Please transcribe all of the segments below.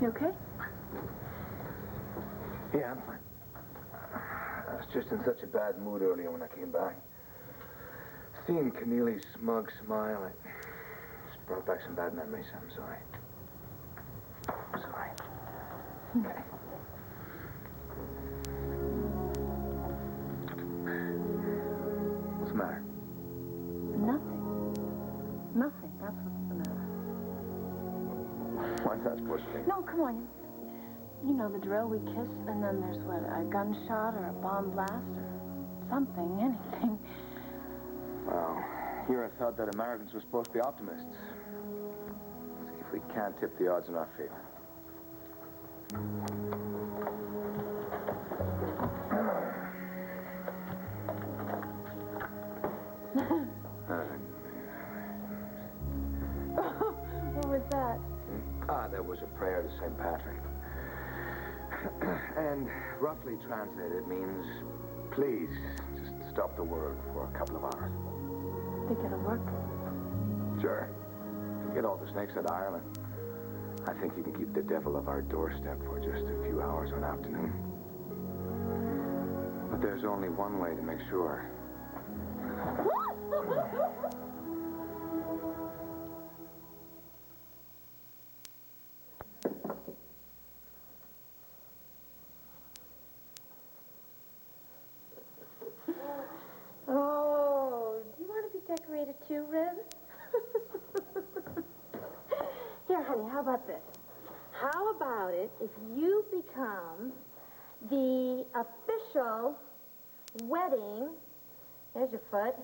You okay? Yeah, I'm fine. I was just in such a bad mood earlier when I came back. Seeing Keneally's smug smile, it just brought back some bad memories. I'm sorry. I'm sorry. Okay. What's the matter? Nothing. Nothing. That's what's the matter. What's that supposed to mean? No, come on. You know the drill. We kiss, and then there's what, a gunshot or a bomb blast or something, anything. Well, here I thought that Americans were supposed to be optimists. Let's see if we can't tip the odds in our favor. What was that? That was a prayer to St. Patrick. And roughly translated means, please, just stop the world for a couple of hours. Think it'll work? Sure. Forget all the snakes at Ireland. I think you can keep the devil off our doorstep for just a few hours one afternoon. But there's only one way to make sure. Oh, do you want to be decorated too, Rib? Here, honey, how about this? How about it if you become the official wedding, there's your foot,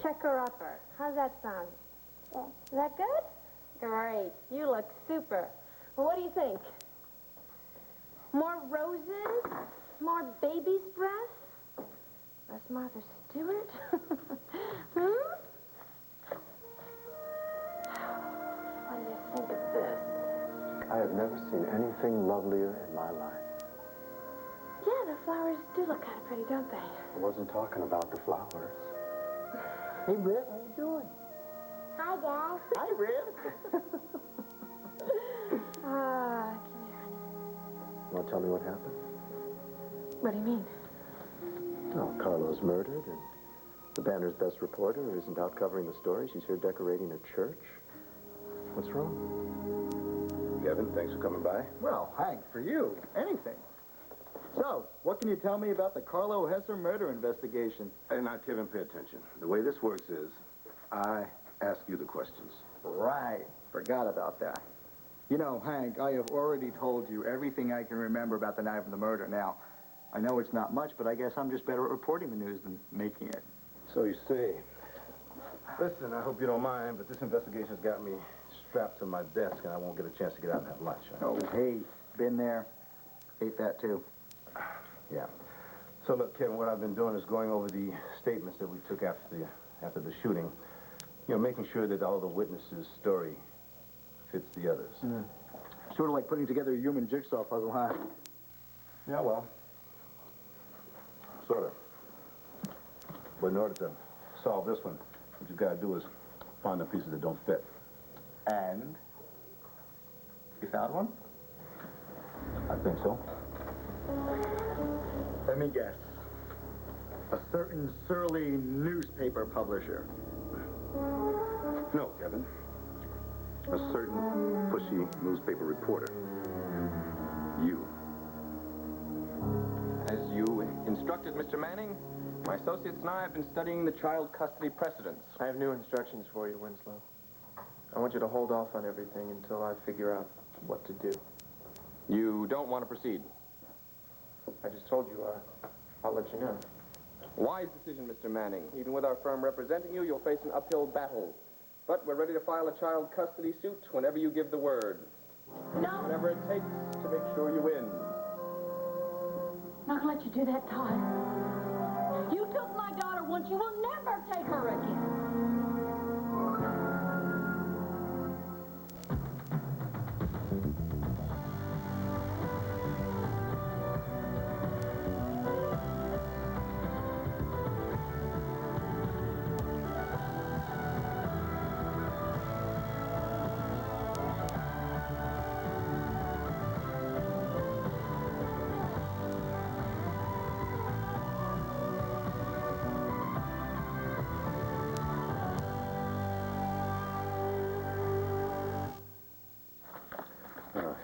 checker-upper. How's that sound? Is that good? Great. You look super. Well, what do you think? More roses? More baby's breath? Less Martha Stewart? Hmm? What do you think of this? I have never seen anything lovelier in my life. Yeah, the flowers do look kind of pretty, don't they? I wasn't talking about the flowers. Hey, Britt, how you doing? Hi, Dad. Hi, Britt. Come here, honey. You want to tell me what happened? What do you mean? Oh, Carlo's murdered, and the Banner's best reporter isn't out covering the story. She's here decorating a church. What's wrong? Kevin, thanks for coming by. Well, Hank, for you, anything. So, what can you tell me about the Carlo Hesser murder investigation? Hey, now, Kevin, pay attention. The way this works is, I ask you the questions. Right. Forgot about that. You know, Hank, I have already told you everything I can remember about the night of the murder. Now, I know it's not much, but I guess I'm just better at reporting the news than making it. So you say. Listen, I hope you don't mind, but this investigation's got me strapped to my desk, and I won't get a chance to get out and have lunch. Oh, hey, been there. Ate that, too. Yeah. So look, Kevin, what I've been doing is going over the statements that we took after the shooting. You know, making sure that all the witnesses' story fits the others. Sort of like putting together a human jigsaw puzzle, huh? Yeah, well, sort of. But in order to solve this one, what you've got to do is find the pieces that don't fit. And? You found one? I think so. Let me guess. A certain surly newspaper publisher. No, Kevin. A certain pushy newspaper reporter. You. As you instructed, Mr. Manning, my associates and I have been studying the child custody precedents. I have new instructions for you, Winslow. I want you to hold off on everything until I figure out what to do. You don't want to proceed. I just told you I'll let you know. Wise decision, Mr. Manning. Even with our firm representing you, you'll face an uphill battle. But we're ready to file a child custody suit whenever you give the word. No. Whatever it takes to make sure you win. Not gonna let you do that, Todd. You took my daughter once. You will never take her again.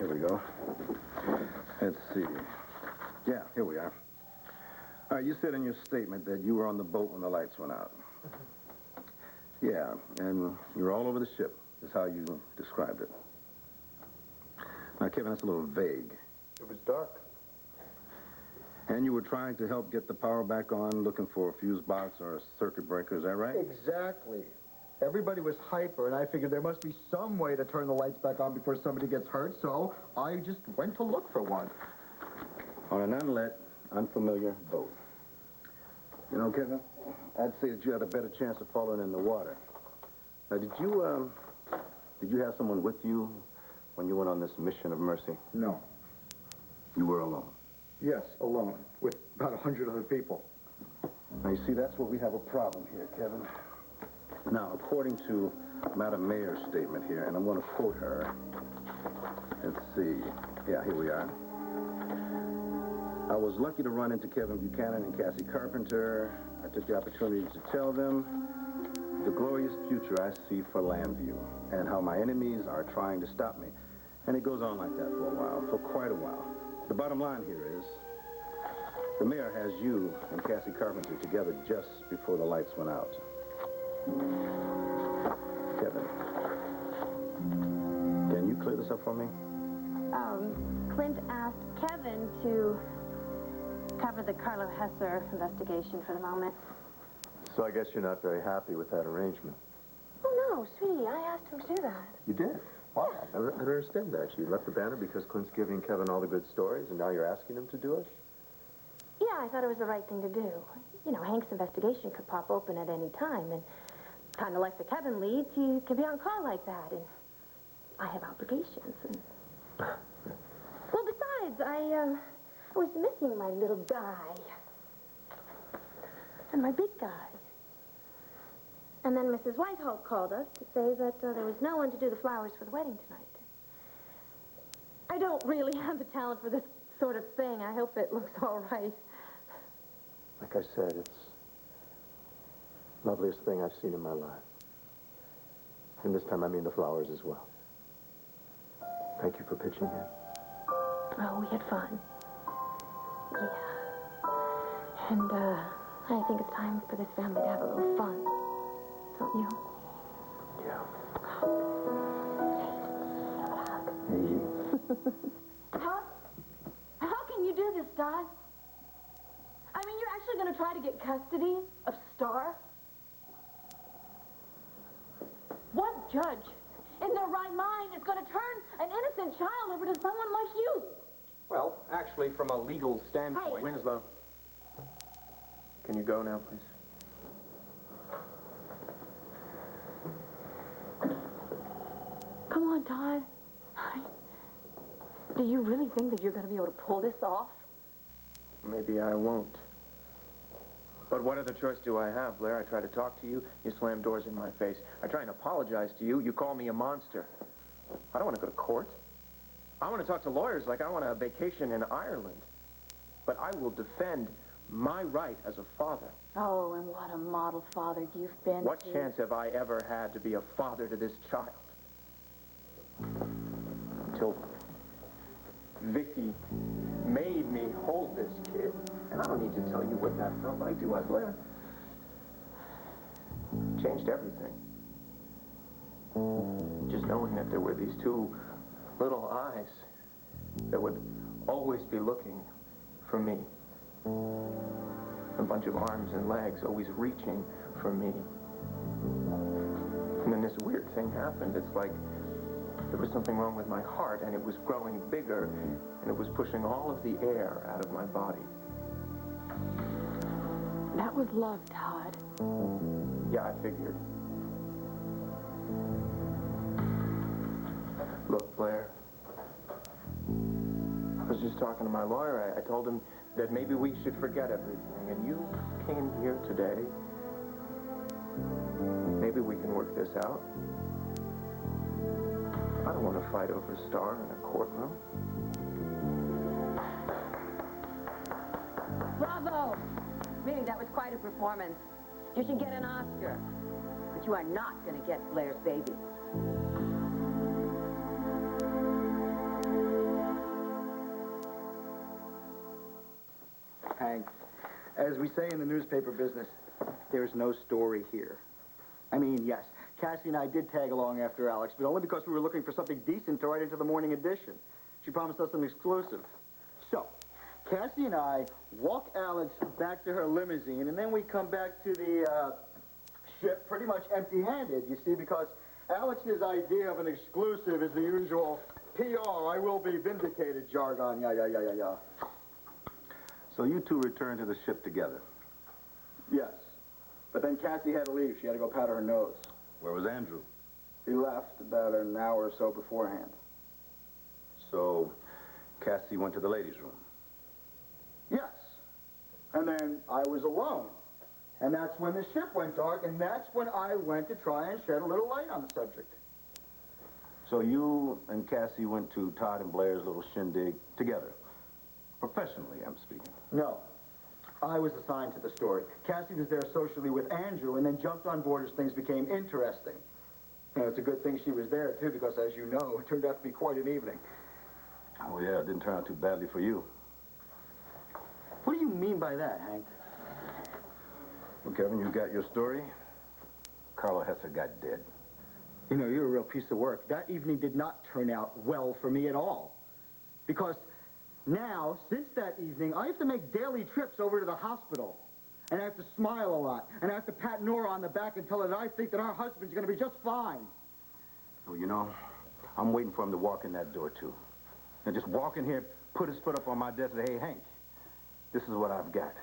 here we go. Let's see. Yeah, here we are. All right, you said in your statement that you were on the boat when the lights went out. Yeah, and you were all over the ship, is how you described it. Now, Kevin, that's a little vague. It was dark. And you were trying to help get the power back on, looking for a fuse box or a circuit breaker, is that right? Exactly. Everybody was hyper, and I figured there must be some way to turn the lights back on before somebody gets hurt, so I just went to look for one. On an unlit, unfamiliar boat. You know, Kevin, I'd say that you had a better chance of falling in the water. Now, did you have someone with you when you went on this mission of mercy? No. You were alone. Yes, alone, with about 100 other people. Now, you see, that's where we have a problem here, Kevin. Now, according to Madam Mayor's statement here, and I'm going to quote her. Let's see. Yeah, here we are. I was lucky to run into Kevin Buchanan and Cassie Carpenter. I took the opportunity to tell them the glorious future I see for Lambview and how my enemies are trying to stop me. And it goes on like that for a while, for quite a while. The bottom line here is the mayor has you and Cassie Carpenter together just before the lights went out. Kevin, can you clear this up for me? Clint asked Kevin to cover the Carlo Hesser investigation for the moment. So I guess you're not very happy with that arrangement. Oh, no, sweetie, I asked him to do that. You did? Wow. I don't understand that. You left the banner because Clint's giving Kevin all the good stories, and now you're asking him to do it? Yeah, I thought it was the right thing to do. You know, Hank's investigation could pop open at any time, and kind of like the Kevin leads, he can be on call like that, and I have obligations, and... Well, besides, I was missing my little guy. And my big guy. And then Mrs. Whitehall called us to say that there was no one to do the flowers for the wedding tonight. I don't really have the talent for this sort of thing. I hope it looks all right. Like I said, it's the loveliest thing I've seen in my life. And this time I mean the flowers as well. Thank you for pitching in. Oh, we had fun. Yeah. And, I think it's time for this family to have a little fun. Don't you? Yeah. Hey. How can you do this, Dad? I mean, you're actually going to try to get custody of Star? What judge in their right mind is going to turn an innocent child over to someone like you? Well, actually, from a legal standpoint... Hey. Winslow, can you go now, please? Come on, Todd. Do you really think that you're going to be able to pull this off? Maybe I won't. But what other choice do I have, Blair? I try to talk to you, you slam doors in my face. I try and apologize to you, you call me a monster. I don't want to go to court. I want to talk to lawyers like I want a vacation in Ireland. But I will defend my right as a father. Oh, and what a model father you've been. What chance have I ever had to be a father to this child? Until Vicky made me hold this kid. And I don't need to tell you what that felt like, do I, Blair? Changed everything. Just knowing that there were these two little eyes that would always be looking for me. A bunch of arms and legs always reaching for me. And then this weird thing happened. It's like there was something wrong with my heart, and it was growing bigger, and it was pushing all of the air out of my body. That was love, Todd. Yeah, I figured. Look, Blair, I was just talking to my lawyer. I told him that maybe we should forget everything, and you came here today. Maybe we can work this out. I don't want to fight over Star in a courtroom. Bravo! Really, that was quite a performance. You should get an Oscar. But you are not going to get Blair's baby. Hank. As we say in the newspaper business, there's no story here. I mean, yes, Cassie and I did tag along after Alex, but only because we were looking for something decent to write into the morning edition. She promised us an exclusive. So, Cassie and I walk Alex back to her limousine, and then we come back to the ship pretty much empty-handed, you see, because Alex's idea of an exclusive is the usual PR, I will be vindicated jargon, yeah. So you two returned to the ship together. Yes. But then Cassie had to leave. She had to go powder her nose. Where was Andrew? He left about an hour or so beforehand. So Cassie went to the ladies' room. Yes. And then I was alone. And that's when the ship went dark, and that's when I went to try and shed a little light on the subject. So you and Cassie went to Todd and Blair's little shindig together. Professionally, I'm speaking. No. I was assigned to the story. Cassie was there socially with Andrew and then jumped on board as things became interesting. You know, it's a good thing she was there, too, because, as you know, it turned out to be quite an evening. Oh, yeah, it didn't turn out too badly for you. What do you mean by that, Hank? Well, Kevin, you got your story. Carlo Hesser got dead. You know, you're a real piece of work. That evening did not turn out well for me at all. Because now, since that evening, I have to make daily trips over to the hospital. And I have to smile a lot. And I have to pat Nora on the back and tell her that I think that our husband's going to be just fine. Well, you know, I'm waiting for him to walk in that door, too. And just walk in here, put his foot up on my desk and say, hey, Hank, this is what I've got.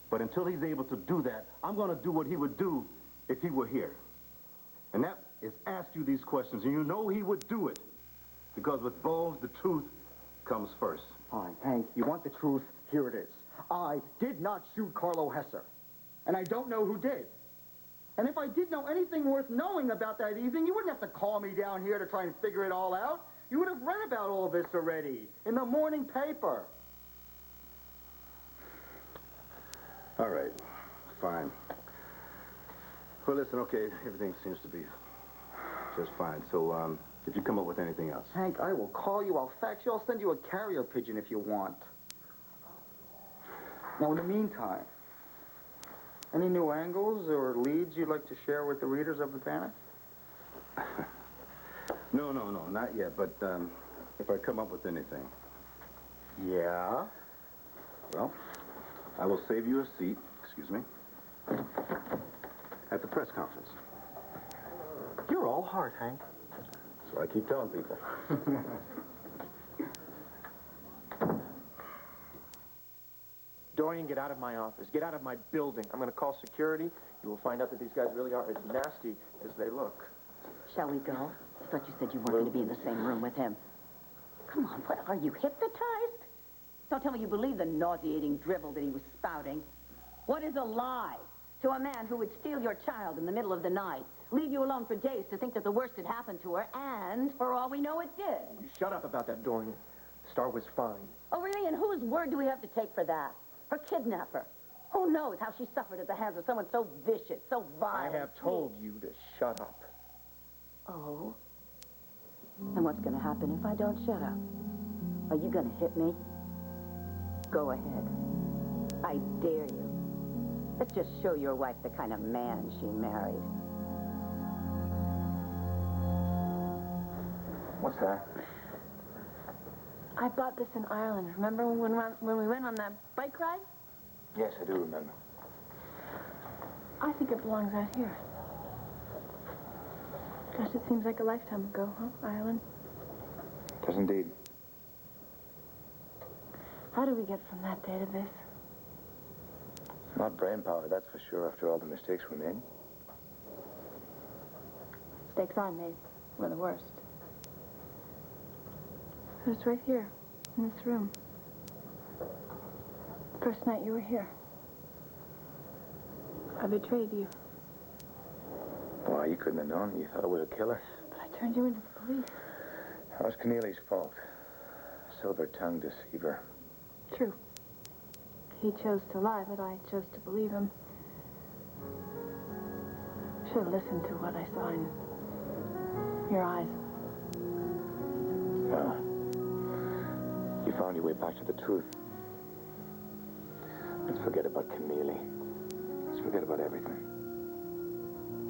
But until he's able to do that, I'm going to do what he would do if he were here. And that is ask you these questions. And you know he would do it. Because with Bo, the truth comes first. Fine, Hank, you want the truth? Here it is. I did not shoot Carlo Hesser. And I don't know who did. And if I did know anything worth knowing about that evening, you wouldn't have to call me down here to try and figure it all out. You would have read about all this already in the morning paper. All right, fine. Well, listen, okay, everything seems to be just fine. So, did you come up with anything else? Hank, I will call you, I'll fax you, I'll send you a carrier pigeon if you want. Now, in the meantime, any new angles or leads you'd like to share with the readers of the Banner? No, not yet, but if I come up with anything. Yeah? Well, I will save you a seat, excuse me, at the press conference. You're all heart, Hank. So I keep telling people. Dorian, get out of my office. Get out of my building. I'm going to call security. You will find out that these guys really are as nasty as they look. Shall we go? I thought you said you weren't going to be in the same room with him. Come on, what, are you hypnotized? Don't tell me you believe the nauseating drivel that he was spouting. What is a lie to a man who would steal your child in the middle of the night, leave you alone for days to think that the worst had happened to her, and, for all we know, it did? You shut up about that, Dorian. Star was fine. Oh, really? And whose word do we have to take for that? Her kidnapper. Who knows how she suffered at the hands of someone so vicious, so violent? I have told you to shut up. Oh? And what's going to happen if I don't shut up? Are you going to hit me? Go ahead. I dare you. Let's just show your wife the kind of man she married. What's that? I bought this in Ireland. Remember when we went on that bike ride? Yes, I do remember. I think it belongs out here. Gosh, it seems like a lifetime ago, huh, Ireland? Does indeed. How do we get from that day to this? Not brain power, that's for sure, after all the mistakes we made. Mistakes I made were the worst. It was right here, in this room. First night you were here. I betrayed you. Why, you couldn't have known. You thought it was a killer. But I turned you into the police. That was Keneally's fault. Silver-tongued deceiver. True. He chose to lie, but I chose to believe him. Should have listened to what I saw in your eyes. You found your way back to the truth. Let's forget about Keneally. Let's forget about everything.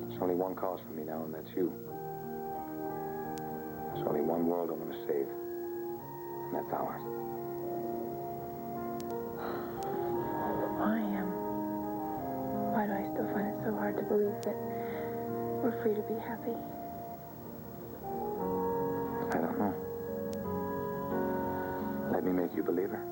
There's only one cause for me now, and that's you. There's only one world I'm gonna save, and that's ours. Why do I still find it so hard to believe that we're free to be happy? I don't know. Let me make you believer.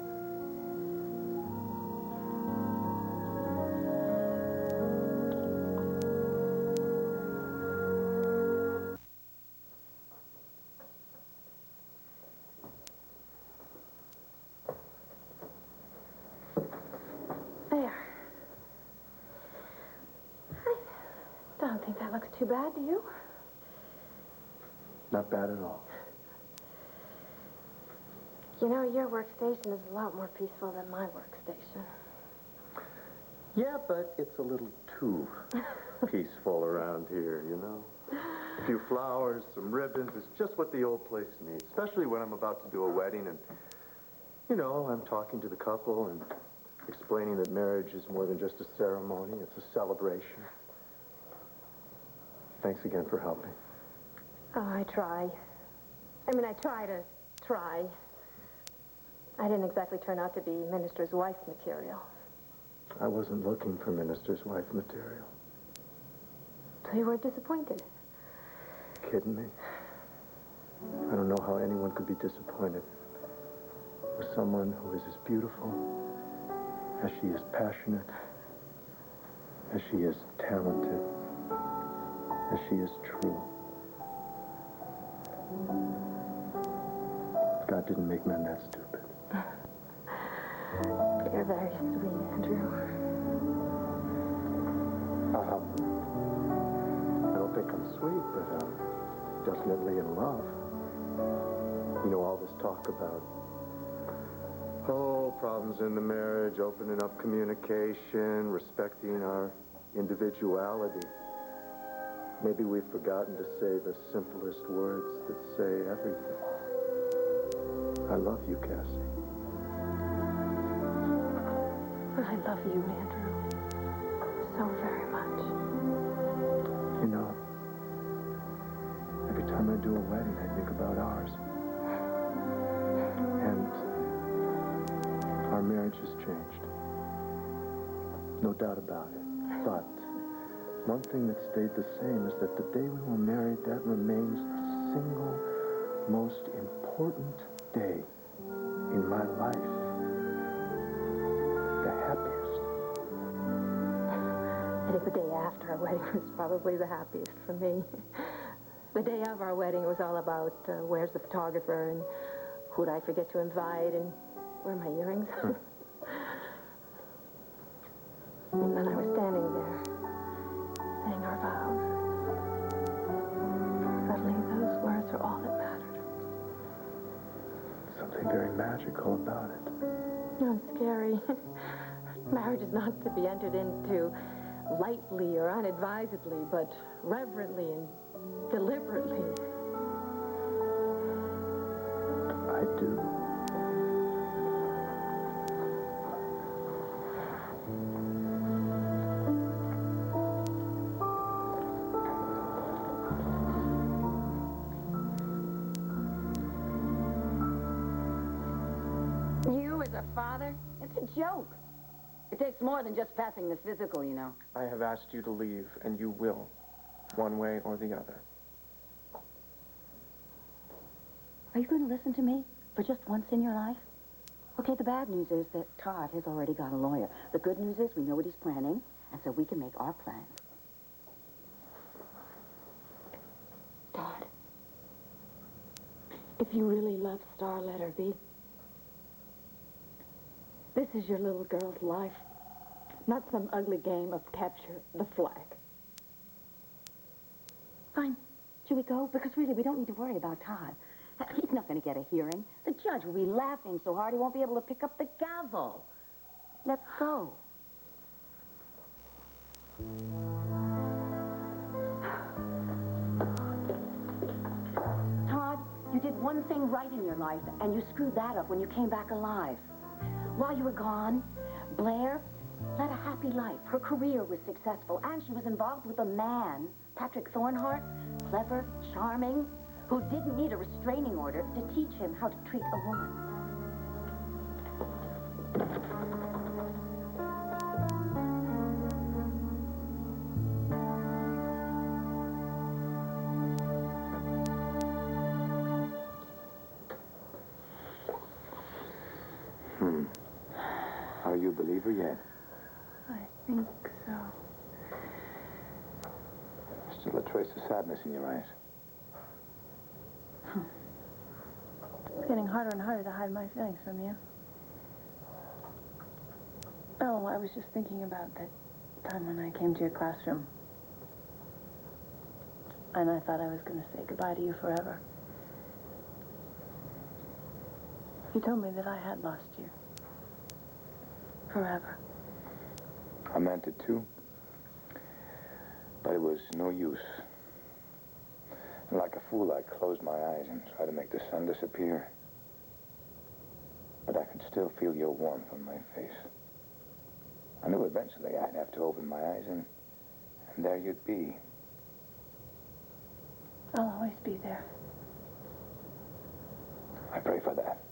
There. I don't think that looks too bad, do you? Not bad at all. You know, your workstation is a lot more peaceful than my workstation. Yeah, but it's a little too peaceful around here, you know? A few flowers, some ribbons, it's just what the old place needs, especially when I'm about to do a wedding and, you know, I'm talking to the couple and explaining that marriage is more than just a ceremony, it's a celebration. Thanks again for helping. Oh, I try. I mean, I try to try. I didn't exactly turn out to be minister's wife material. I wasn't looking for minister's wife material. So you were disappointed? Kidding me? I don't know how anyone could be disappointed with someone who is as beautiful as she is passionate, as she is talented, as she is true. God didn't make men that stupid. You're very sweet, Andrew. I don't think I'm sweet, but definitely in love. You know, all this talk about, oh, problems in the marriage, opening up communication, respecting our individuality. Maybe we've forgotten to say the simplest words that say everything. I love you, Cassie. I love you, Andrew. So very much. You know, every time I do a wedding, I think about ours. And our marriage has changed. No doubt about it. But one thing that stayed the same is that the day we were married, that remains the single most important day in my life. The happiest. I think the day after our wedding was probably the happiest for me. The day of our wedding was all about where's the photographer and who'd I forget to invite and where are my earrings. And then I was standing there saying our vows. Suddenly those words were all that mattered. Something very magical about it. No, it's scary. Marriage is not to be entered into lightly or unadvisedly, but reverently and deliberately. I do. You as a father? It's a joke. It takes more than just passing the physical, you know. I have asked you to leave, and you will, one way or the other. Are you going to listen to me for just once in your life? Okay, the bad news is that Todd has already got a lawyer. The good news is we know what he's planning, and so we can make our plans. Todd, if you really love Star, let her be. This is your little girl's life, not some ugly game of capture the flag. Fine. Should we go? Because really, we don't need to worry about Todd. He's not going to get a hearing. The judge will be laughing so hard he won't be able to pick up the gavel. Let's go. Todd, you did one thing right in your life, and you screwed that up when you came back alive. While you were gone, Blair led a happy life. Her career was successful, and she was involved with a man, Patrick Thornhart, clever, charming, who didn't need a restraining order to teach him how to treat a woman. Are you a believer yet? I think so. Still a trace of sadness in your eyes. It's getting harder and harder to hide my feelings from you. Oh, I was just thinking about that time when I came to your classroom. And I thought I was going to say goodbye to you forever. You told me that I had lost you. Forever. I meant it too. But it was no use. Like a fool, I closed my eyes and tried to make the sun disappear. But I could still feel your warmth on my face. I knew eventually I'd have to open my eyes and there you'd be. I'll always be there. I pray for that.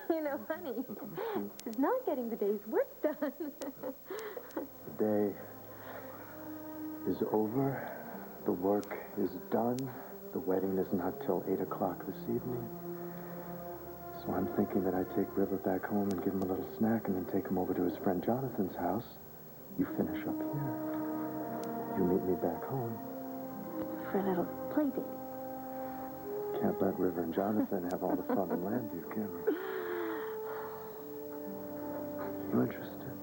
You know, honey, this is not getting the day's work done. The day is over. The work is done. The wedding is not till 8 o'clock this evening. So I'm thinking that I take River back home and give him a little snack and then take him over to his friend Jonathan's house. You finish up here. You meet me back home. For a little play date. Can't let River and Jonathan have all the fun in Landview, can we? You interested?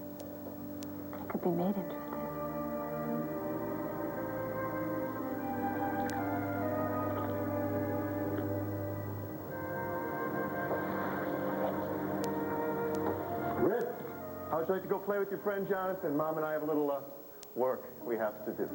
I could be made interested. Rip, how would you like to go play with your friend Jonathan? Mom and I have a little work we have to do.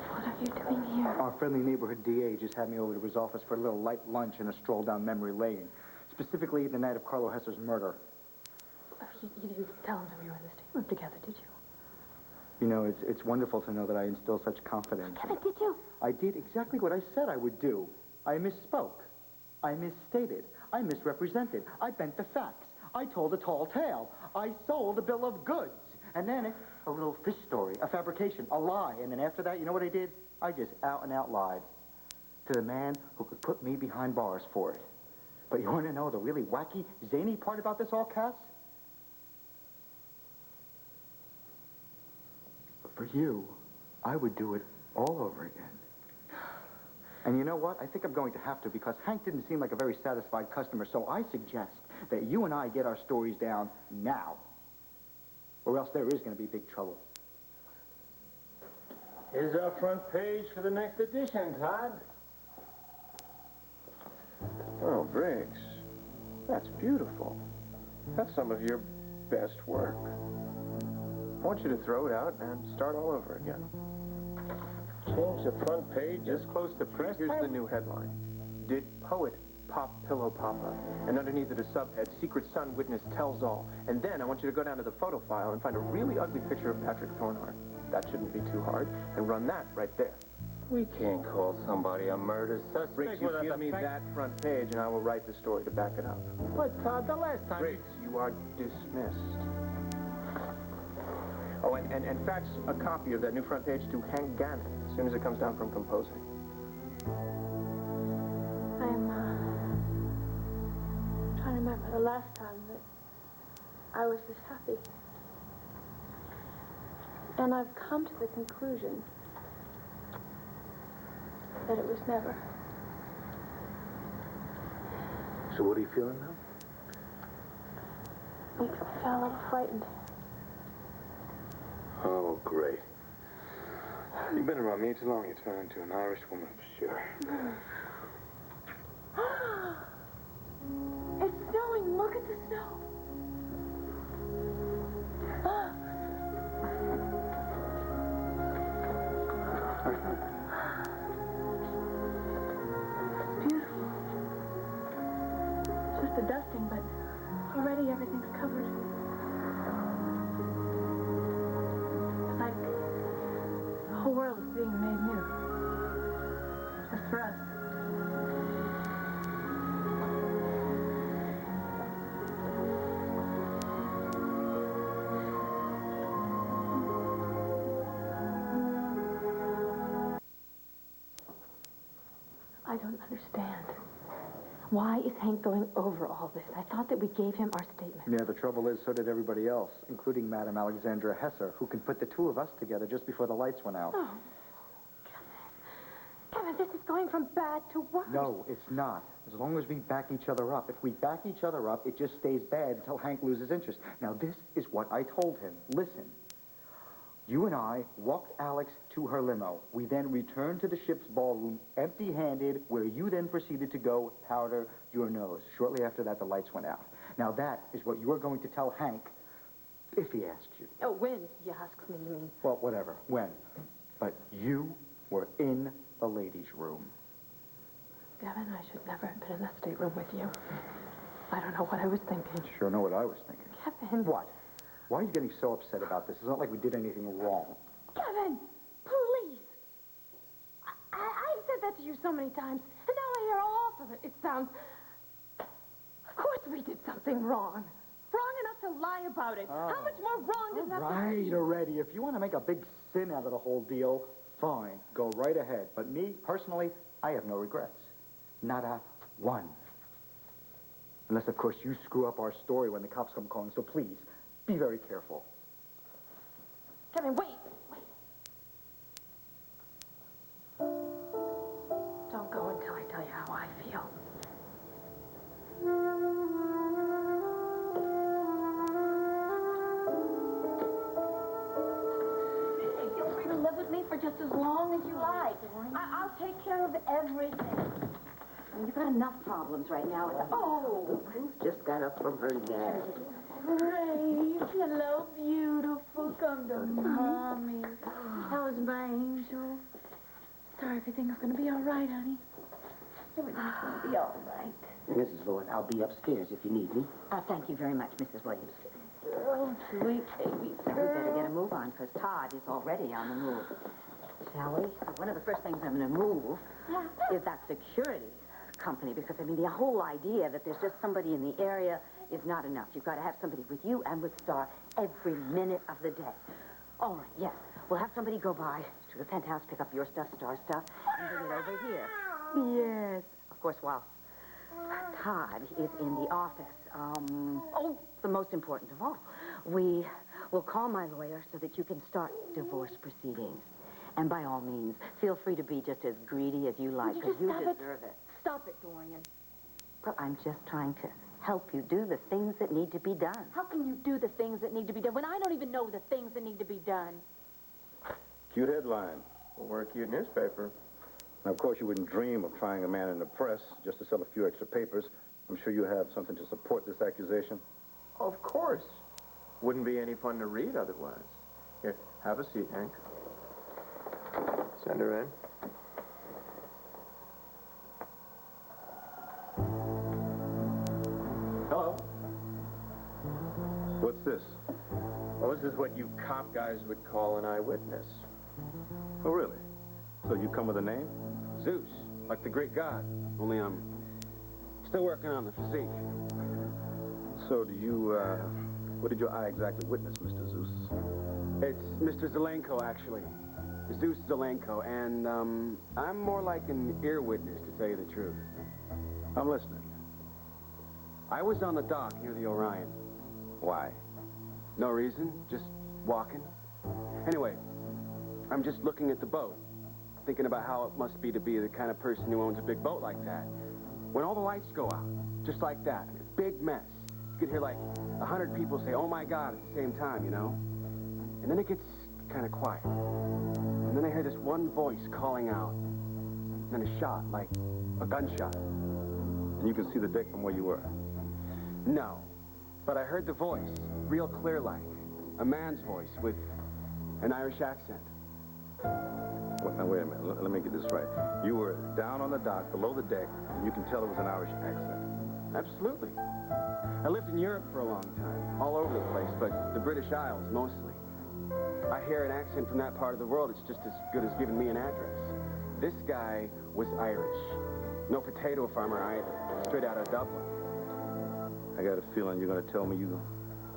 What are you doing here? Our friendly neighborhood DA just had me over to his office for a little light lunch and a stroll down memory lane. Specifically, the night of Carlo Hesser's murder. You didn't tell him that we were in the stateroom together, did you? You know, it's wonderful to know that I instill such confidence. Kevin, did you? I did exactly what I said I would do. I misspoke. I misstated. I misrepresented. I bent the facts. I told a tall tale. I sold a bill of goods. And then a little fish story, a fabrication, a lie. And then after that, you know what I did? I just out and out lied to the man who could put me behind bars for it. But you want to know the really wacky, zany part about this all, Cass? For you, I would do it all over again. And you know what? I think I'm going to have to, because Hank didn't seem like a very satisfied customer, so I suggest that you and I get our stories down now. Or else there is going to be big trouble. Here's our front page for the next edition, Todd. Oh, Briggs, that's beautiful. That's some of your best work. I want you to throw it out and start all over again. Change the front page just close to press Here's time? the new headline. Did poet pop Pillow Papa? And underneath it a subhead, Secret Son Witness Tells All. And then I want you to go down to the photo file and find a really ugly picture of Patrick Thornhart. That shouldn't be too hard. And run that right there. We can't call somebody a murder suspect Briggs, you without give the me fact- that front page and I will write the story to back it up. But, Todd, the last time... Briggs, you are dismissed. Oh, and fax a copy of that new front page to Hank Gannon as soon as it comes down from composing. I'm, trying to remember the last time that I was this happy. And I've come to the conclusion that it was never. So what are you feeling now? I felt a little frightened. Oh, great. You've been around me too long. You turn into an Irish woman for sure. It's snowing. Look at the snow. It's beautiful. It's just a dusting, but already everything's covered. It's like the whole world is being made new. Just for us. I don't understand. Why is Hank going over all this? I thought that we gave him our statement. Yeah, the trouble is, so did everybody else, including Madame Alexandra Hesser, who can put the two of us together just before the lights went out. Oh, Kevin, this is going from bad to worse. No, it's not. As long as we back each other up. If we back each other up, it just stays bad until Hank loses interest. Now, this is what I told him. Listen. You and I walked Alex to her limo. We then returned to the ship's ballroom empty-handed, where you then proceeded to go powder your nose. Shortly after that, the lights went out. Now, that is what you are going to tell Hank if he asks you. Oh, when he asks me, you mean? Well, whatever. When. But you were in the ladies' room. Gavin, I should never have been in that stateroom with you. I don't know what I was thinking. Sure know what I was thinking. Kevin. What? Why are you getting so upset about this? It's not like we did anything wrong. Kevin, please. I've said that to you so many times, and now I hear all off of it. It sounds... Of course we did something wrong. Wrong enough to lie about it. How much more wrong does that Right, already. If you want to make a big sin out of the whole deal, fine. Go right ahead. But me, personally, I have no regrets. Not a one. Unless, of course, you screw up our story when the cops come calling. So please, be very careful. Kevin, wait. Don't go until I tell you how I feel. Feel free to live with me for just as long as you like. I'll take care of everything. You've got enough problems right now. Oh, Prince just got up from her nap. Ray, hello, beautiful. Come to mommy. How's my angel? sure everything's gonna be all right, honey. Everything's gonna be all right. Mrs. Lord, I'll be upstairs if you need me. Thank you very much, Mrs. Williams. Girl, sweet baby We better girl. get a move on, because Todd is already on the move. Shall we? One of the first things I'm going to move is that security company, because, I mean, the whole idea that there's just somebody in the area is not enough. You've got to have somebody with you and with Star every minute of the day. All right, yes. We'll have somebody go by to the penthouse, pick up your stuff, Star stuff, and bring it over here. Yes. Of course, while Todd is in the office. The most important of all, we will call my lawyer so that you can start divorce proceedings. And by all means, feel free to be just as greedy as you like, because you deserve it. Stop it, Dorian. Well, I'm just trying to help you do the things that need to be done. How can you do the things that need to be done when I don't even know the things that need to be done? Cute headline. Well, we're a cute newspaper. Now, of course, you wouldn't dream of trying a man in the press just to sell a few extra papers. I'm sure you have something to support this accusation. Of course. Wouldn't be any fun to read otherwise. Here, have a seat, Hank. Send her in. Hello. What's this? Well, this is what you cop guys would call an eyewitness. Oh, really? So you come with a name? Zeus, like the Greek god. Only I'm still working on the physique. So do you, what did your eye exactly witness, Mr. Zeus? It's Mr. Zelenko, actually. Zeus Zelenko, and, I'm more like an ear witness, to tell you the truth. I'm listening. I was on the dock near the Orion. Why? No reason, just walking. Anyway, I'm just looking at the boat, thinking about how it must be to be the kind of person who owns a big boat like that. When all the lights go out, just like that, a big mess. You could hear like 100 people say, "Oh my God," at the same time, you know? And then it gets kind of quiet. And then I hear this one voice calling out. And then a shot, like a gunshot. And you can see the deck from where you were? No, but I heard the voice, real clear like. A man's voice with an Irish accent. Well, now, wait a minute. Let me get this right. You were down on the dock, below the deck, and you can tell it was an Irish accent. Absolutely. I lived in Europe for a long time, all over the place, but the British Isles mostly. I hear an accent from that part of the world, it's just as good as giving me an address. This guy was Irish. No potato farmer either, straight out of Dublin. I got a feeling you're going to tell me you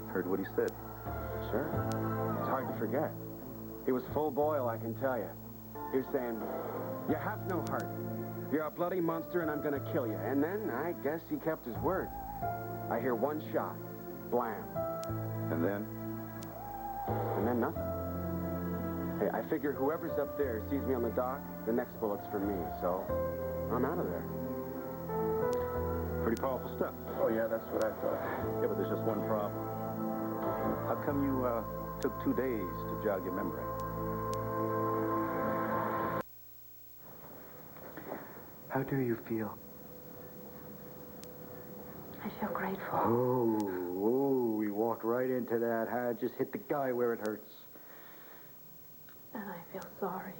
heard what he said. Sure. It's hard to forget. He was full boil, I can tell you. He was saying, "You have no heart. You're a bloody monster and I'm gonna kill you." And then, I guess he kept his word. I hear one shot. Blam. And then? And then nothing. Hey, I figure whoever's up there sees me on the dock, the next bullet's for me, so I'm out of there. Pretty powerful stuff. Oh, yeah, that's what I thought. Yeah, but there's just one problem. How come you, took 2 days to jog your memory? How do you feel? I feel grateful. Oh, we walked right into that, huh? Just hit the guy where it hurts. And I feel sorry.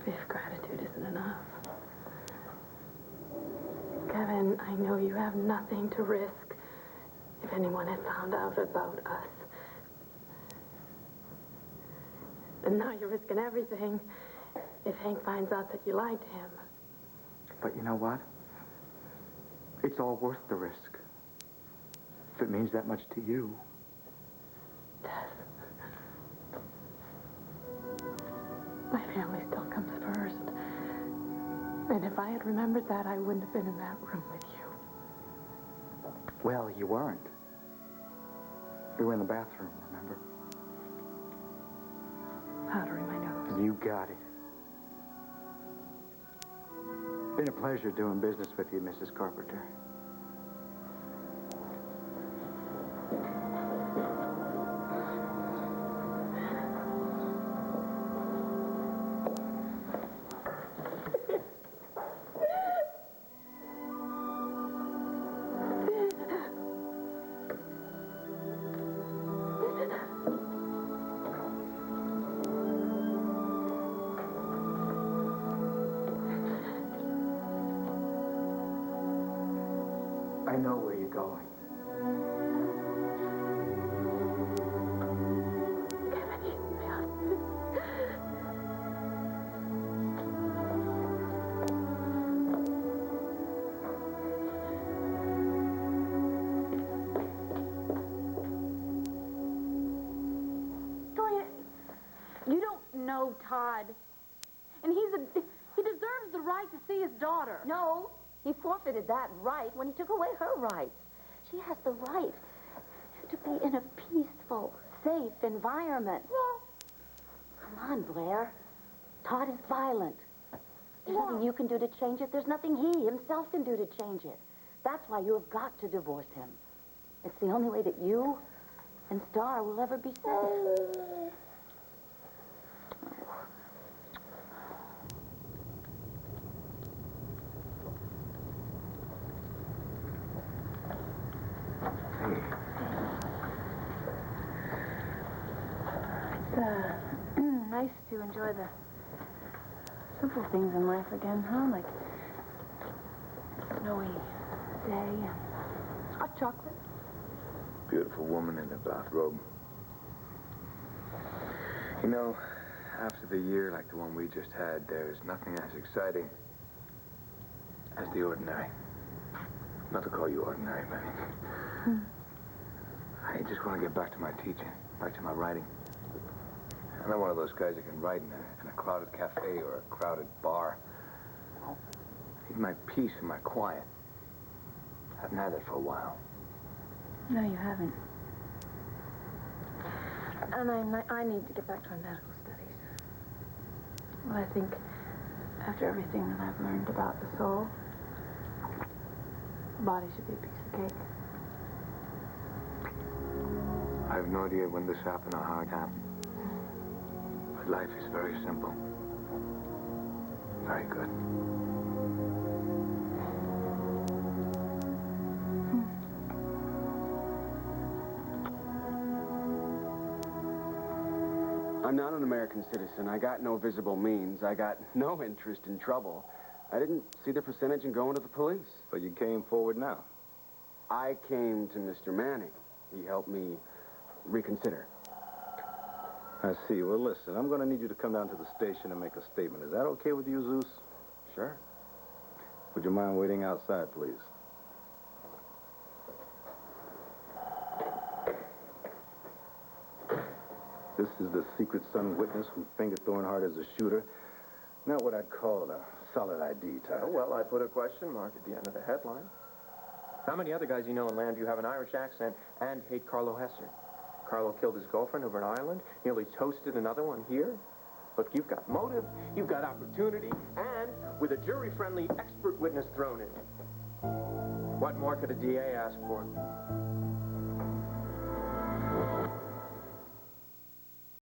If gratitude isn't enough. Kevin, I know you have nothing to risk if anyone had found out about us. And now you're risking everything if Hank finds out that you lied to him. But you know what? It's all worth the risk. If it means that much to you. Tess. My family still comes first. And if I had remembered that, I wouldn't have been in that room with you. Well, you weren't. We were in the bathroom, remember? Powdering my nose. You got it. Been a pleasure doing business with you, Mrs. Carpenter. I know where you're going. Dorian, you don't know Todd. And he deserves the right to see his daughter. No, he forfeited that right when he took away her rights. She has the right to be in a peaceful, safe environment. Yeah. Come on, Blair. Todd is violent. There's nothing you can do to change it. There's nothing he himself can do to change it. That's why you have got to divorce him. It's the only way that you and Star will ever be safe. It's nice to enjoy the simple things in life again, huh? Like a snowy day and hot chocolate. Beautiful woman in a bathrobe. You know, after the year like the one we just had, there's nothing as exciting as the ordinary. Not to call you ordinary, but I just want to get back to my teaching, back to my writing. I'm not one of those guys that can write in a crowded cafe or a crowded bar. I need my peace and my quiet. I haven't had that for a while. No, you haven't. And I need to get back to my medical studies. Well, I think after everything that I've learned about the soul, the body should be a piece of cake. I have no idea when this happened or how it happened. But life is very simple. Very good. I'm not an American citizen. I got no visible means. I got no interest in trouble. I didn't see the percentage in going to the police. But you came forward now. I came to Mr. Manning. He helped me reconsider. I see. Well, listen, I'm going to need you to come down to the station and make a statement. Is that okay with you, Zeus? Sure. Would you mind waiting outside, please? This is the secret son witness who fingered Thornhart as a shooter. Not what I'd call a solid ID, Todd. Oh, well, I put a question mark at the end of the headline. How many other guys you know in Landview have an Irish accent and hate Carlo Hesser? Carlo killed his girlfriend over in Ireland, nearly toasted another one here. Look, you've got motive, you've got opportunity, and with a jury-friendly expert witness thrown in. What more could a DA ask for?